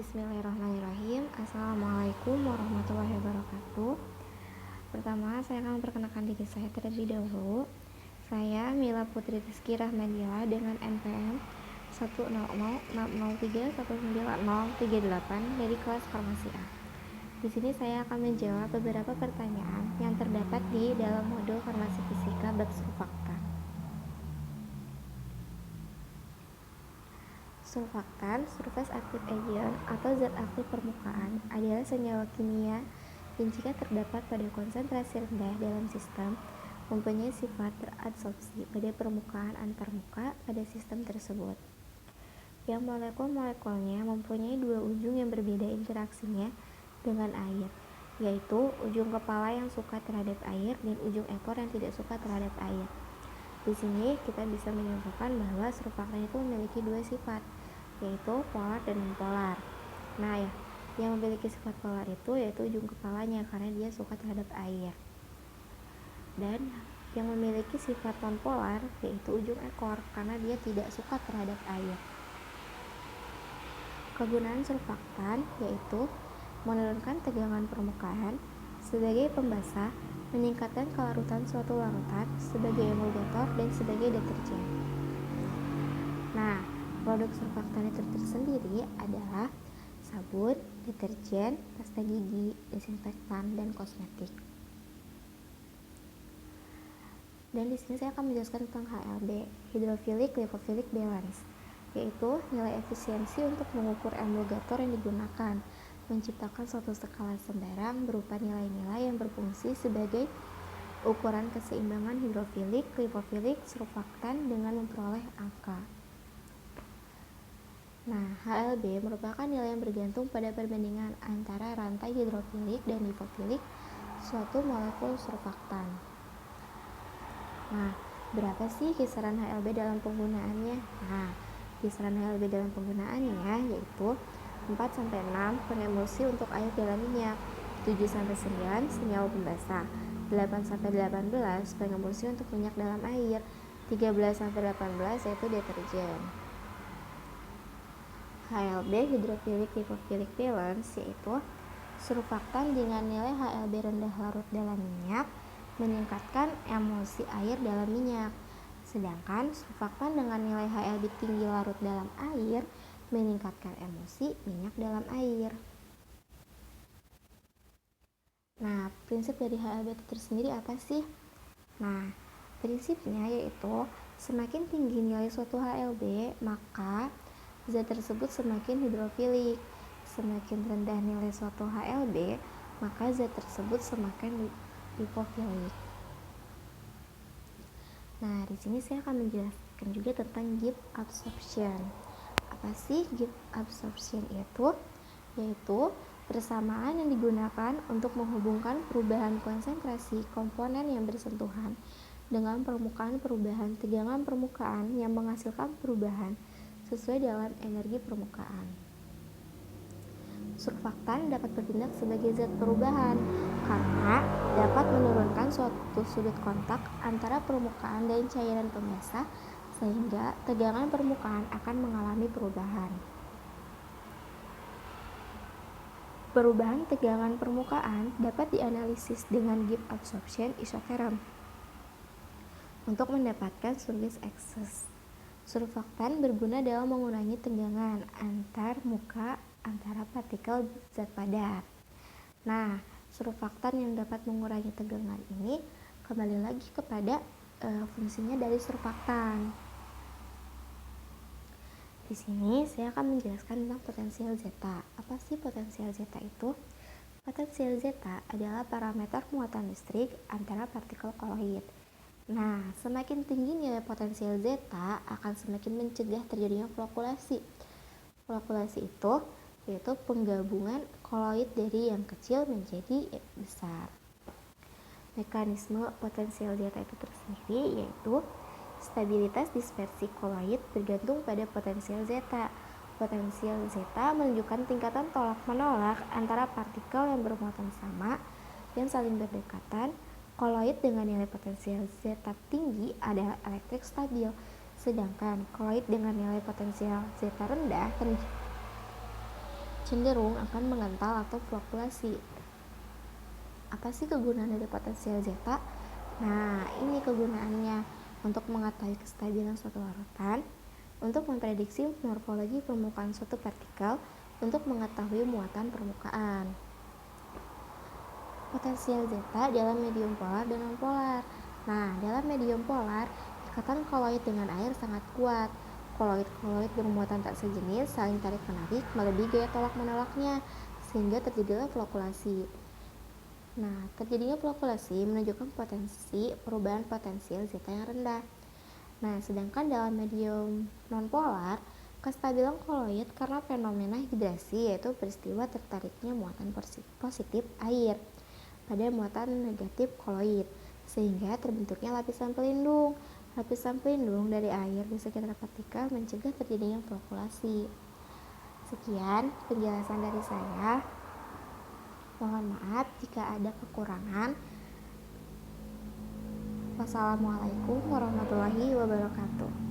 Bismillahirrahmanirrahim. Assalamualaikum warahmatullahi wabarakatuh. Pertama, saya akan memperkenalkan diri saya terlebih dahulu. Saya Mila Putri Rizky Rahmadiela dengan NPM 10060319038 dari kelas Farmasi A. Di sini saya akan menjawab beberapa pertanyaan yang terdapat di dalam modul Farmasi Fisika bab surfaktan. Surfaktan, surface active agent atau zat aktif permukaan, adalah senyawa kimia yang jika terdapat pada konsentrasi rendah dalam sistem, mempunyai sifat teradsorpsi pada permukaan antarmuka pada sistem tersebut. Yang molekul-molekulnya mempunyai dua ujung yang berbeda interaksinya dengan air, yaitu ujung kepala yang suka terhadap air dan ujung ekor yang tidak suka terhadap air. Di sini kita bisa menyimpulkan bahwa surfaktan itu memiliki dua sifat, yaitu polar dan nonpolar. Nah, yang memiliki sifat polar itu yaitu ujung kepalanya karena dia suka terhadap air. Dan yang memiliki sifat nonpolar yaitu ujung ekor karena dia tidak suka terhadap air. Kegunaan surfaktan yaitu menurunkan tegangan permukaan sebagai pembasah, meningkatkan kelarutan suatu larutan sebagai emulgator dan sebagai deterjen. Nah, produk surfaktan itu tersendiri adalah sabun, deterjen, pasta gigi, desinfektan, dan kosmetik. Dan di sini saya akan menjelaskan tentang HLB, hydrophilic lipophilic balance, yaitu nilai efisiensi untuk mengukur emulgator yang digunakan, menciptakan suatu skala sembarang berupa nilai-nilai yang berfungsi sebagai ukuran keseimbangan hidrofilik, lipofilik, surfaktan dengan memperoleh angka. Nah, HLB merupakan nilai yang bergantung pada perbandingan antara rantai hidrofilik dan lipofilik suatu molekul surfaktan. Nah, berapa sih kisaran HLB dalam penggunaannya? Nah, kisaran HLB dalam penggunaannya yaitu 4-6 pengemulsi untuk air dalam minyak, 7-9 senyawa pembasah, 8-18 pengemulsi untuk minyak dalam air, 13-18 yaitu deterjen. HLB hydrophilic lipophilic balance yaitu surfaktan dengan nilai HLB rendah larut dalam minyak meningkatkan emulsi air dalam minyak, sedangkan surfaktan dengan nilai HLB tinggi larut dalam air meningkatkan emulsi minyak dalam air. Nah, prinsip dari HLB itu tersendiri apa sih? Nah, prinsipnya yaitu semakin tinggi nilai suatu HLB, maka zat tersebut semakin hidrofilik. Semakin rendah nilai suatu HLB, maka zat tersebut semakin lipofilik. Nah, di sini saya akan menjelaskan juga tentang Gibbs absorption. Apa sih Gibbs absorption itu? Yaitu persamaan yang digunakan untuk menghubungkan perubahan konsentrasi komponen yang bersentuhan dengan permukaan perubahan tegangan permukaan yang menghasilkan perubahan sesuai dengan energi permukaan. Surfaktan dapat bertindak sebagai zat perubahan karena dapat menurunkan suatu sudut kontak antara permukaan dan cairan pembasah sehingga tegangan permukaan akan mengalami perubahan. Perubahan tegangan permukaan dapat dianalisis dengan Gibbs absorption isoterum untuk mendapatkan surface excess. Surfaktan berguna dalam mengurangi tegangan antar muka antara partikel zat padat. Nah, surfaktan yang dapat mengurangi tegangan ini kembali lagi kepada fungsinya dari surfaktan. Di sini saya akan menjelaskan tentang potensial zeta. Apa sih potensial zeta itu? Potensial zeta adalah parameter muatan listrik antara partikel koloid. Nah, semakin tinggi nilai potensial zeta akan semakin mencegah terjadinya flokulasi. Flokulasi itu yaitu penggabungan koloid dari yang kecil menjadi besar. Mekanisme potensial zeta itu tersendiri yaitu stabilitas dispersi koloid bergantung pada potensial zeta. Potensial zeta menunjukkan tingkatan tolak-menolak antara partikel yang bermuatan sama yang saling berdekatan. Koloid dengan nilai potensial zeta tinggi adalah elektrik stabil, sedangkan koloid dengan nilai potensial zeta rendah cenderung akan mengental atau fluktuasi. Apa sih kegunaan dari potensial zeta? Nah, ini kegunaannya untuk mengetahui kestabilan suatu larutan, untuk memprediksi morfologi permukaan suatu partikel, untuk mengetahui muatan permukaan. Potensial zeta dalam medium polar dan nonpolar. Nah, dalam medium polar, ikatan koloid dengan air sangat kuat. Koloid-koloid bermuatan tak sejenis saling tarik-menarik melebihi gaya tolak-menolaknya, sehingga terjadilah flokulasi. Nah, terjadinya flokulasi menunjukkan potensi perubahan potensial zeta yang rendah. Nah, sedangkan dalam medium nonpolar, kestabilan koloid karena fenomena hidrasi, yaitu peristiwa tertariknya muatan positif air pada muatan negatif koloid, sehingga terbentuknya lapisan pelindung. Lapisan pelindung dari air di sekitar partikel mencegah terjadinya flokulasi. Sekian penjelasan dari saya. Mohon maaf jika ada kekurangan. Wassalamualaikum warahmatullahi wabarakatuh.